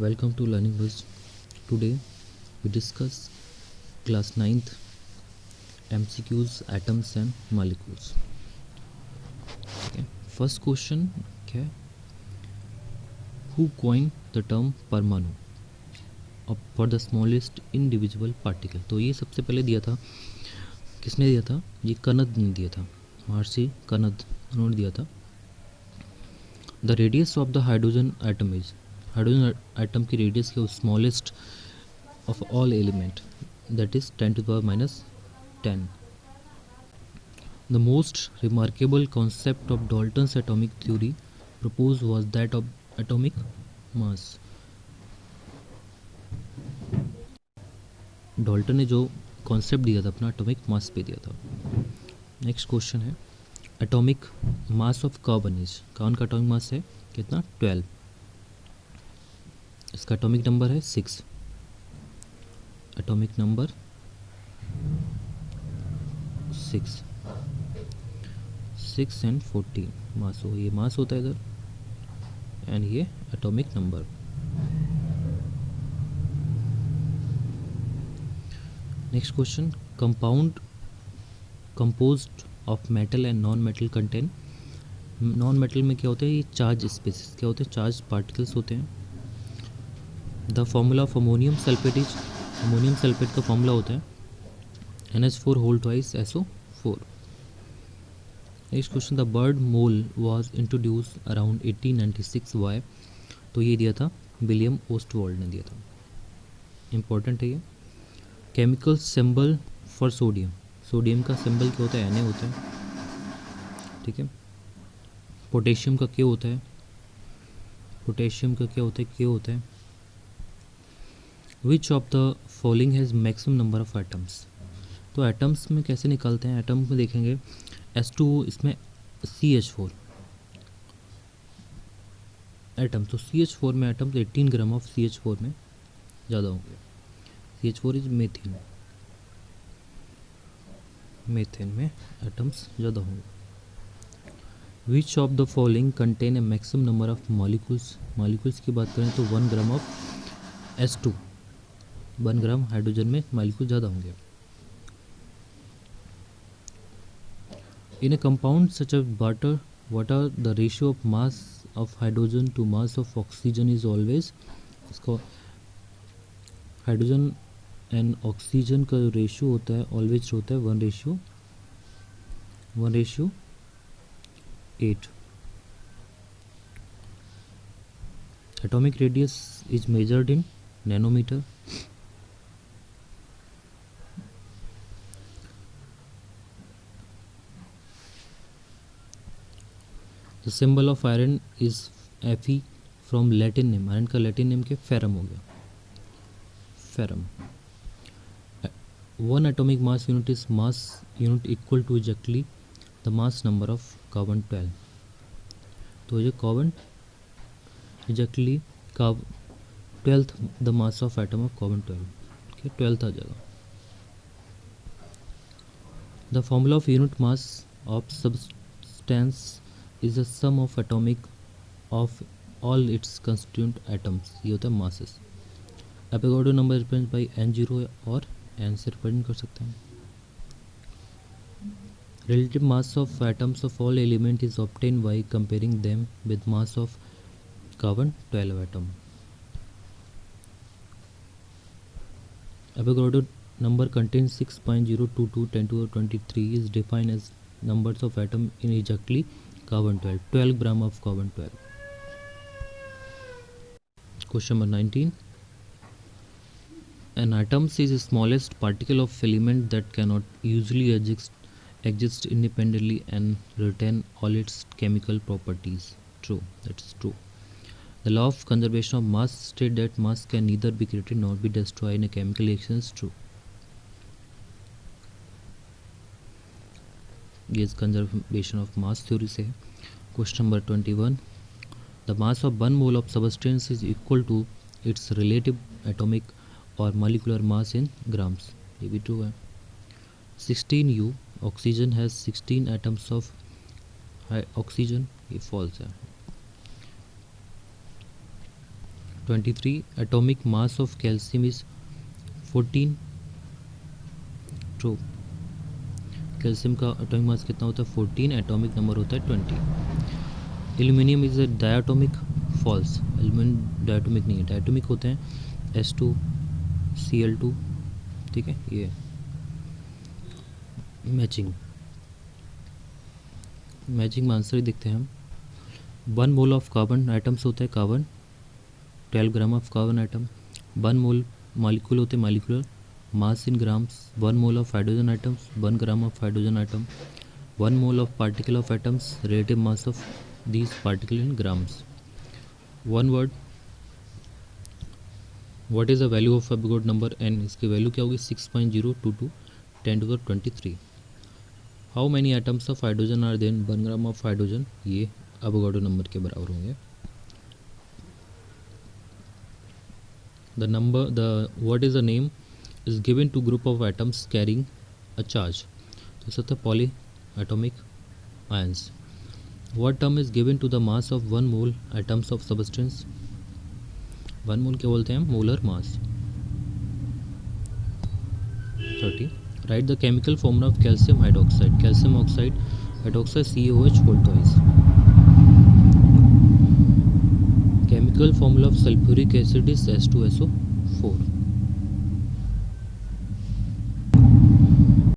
Welcome to Learning Buzz. Today we discuss class 9th MCQs, atoms and molecules. Okay. First question, okay. Who coined the term परमाणु for the smallest individual particle? तो ये सबसे पहले दिया था, किसने दिया था? ये कनद ने दिया था, महर्षि कनद, उन्होंने दिया था. The radius of the hydrogen atom is, hydrogen atom की रेडियस के smallest of all element, that is 10 to the power -10. The most remarkable concept of Dalton's atomic theory proposed was that of atomic mass. Dalton ने जो concept दिया था अपना atomic mass पे दिया था. नेक्स्ट क्वेश्चन है atomic mass of carbon is, carbon का एटॉमिक मास है कितना? 12. इसका एटॉमिक नंबर है 6. एटॉमिक नंबर 6 एंड 14 मास हो, ये मास होता है इधर एंड ये atomic number. Next question compound composed of metal and non metal contain. Non metal में क्या होता है? ये चार्ज स्पेसिस क्या होते हैं? चार्ज पार्टिकल्स होते हैं. The formula of ammonium sulphate is, ammonium sulphate का फॉर्मूला होता है NH4 whole twice SO4. Next question the word mole was introduce around 1896 why. तो ये दिया था विलियम ओस्टवाल्ड ने दिया था, इंपॉर्टेंट है ये. Chemical symbol for sodium, sodium का सिंबल क्या होता है? Na होता है, ठीक है. पोटेशियम का क्या होता है? पोटेशियम का क्या होता है? K होता है. विच of the following has maximum number of atoms. तो एटम्स में कैसे निकालते हैं? एटम में देखेंगे S2O, इसमें CH4 एटम, तो CH4 में एटम्स 18 ग्राम ऑफ CH4 में ज़्यादा होंगे. CH4 इज मेथिन, मेथिन में एटम्स ज़्यादा होंगे. Which of the following contain a maximum number of molecules. Molecules की बात करें तो 1 gram of S2, 1 gram hydrogen में मॉलिक्यूल ज़्यादा होंगे. In a compound such as water, what are the ratio of mass of hydrogen to mass of oxygen is always. इसको hydrogen and oxygen का जो रेशियो होता है ऑलवेज होता है 1:8. Atomic radius is measured in nanometer. The symbol of iron is Fe from Latin name, iron का Latin name के ferrum हो गया, ferrum. 1 atomic mass unit is mass unit equal to exactly the mass number of carbon 12. तो ये carbon exactly 12th the mass of atom of carbon 12, ठीक है, 12th आ जाएगा. The formula of unit mass of substance is the sum of atomic of all its constituent atoms. ये होता है masses. Avogadro number represent by N0 और N से represent कर सकते हैं. Relative mass of atoms of all element is obtain by comparing them with mass of carbon 12 atom. Avogadro number contains 6.022 10 to the 23 is defined as numbers of atom in exactly carbon 12 gram of carbon 12. Question number 19. An atom is the smallest particle of element that cannot usually exist independently and retain all its chemical properties. True, that's true. The law of conservation of mass states that mass can neither be created nor be destroyed in a chemical reaction is true. ये conservation of mass theory से है. Question number 21. The mass of 1 mole of substance is equal to its relative atomic और molecular mass in grams. ये भी true है. 16U oxygen has 16 atoms of oxygen, ये false है. 23. Atomic mass of calcium is 14. True. Calcium का atomic mass कितना होता है 14, एटॉमिक नंबर होता है 20. Aluminium is a diatomic. False. Aluminium diatomic नहीं है, डायटोमिक होते हैं S2 Cl2. ठीक है, ये मैचिंग में आंसर ही देखते हैं हम. 1 मोल ऑफ कार्बन आइटम्स होता है carbon, 12 gram of carbon atom. 1 mole molecule होते हैं molecular mass in grams. 1 mole of hydrogen atoms 1 gram of hydrogen atom. 1 mole of particle of atoms relative mass of these particle in grams. One word, what is the value of Avogadro number n. इसकी value क्या होगी 6.022 10⁻23. How many atoms of hydrogen are then 1 gram of hydrogen. ये Avogadro number के बराबर होंगे. What is the name is given to group of atoms carrying a charge. तो सकता है polyatomic ions. What term is given to the mass of 1 mole atoms of substance. 1 मोल क्या बोलते हैं हम, molar mass. 30. Write the chemical formula of calcium hydroxide. Calcium oxide hydroxide CaOH whole twice. Chemical formula of sulfuric acid is H2SO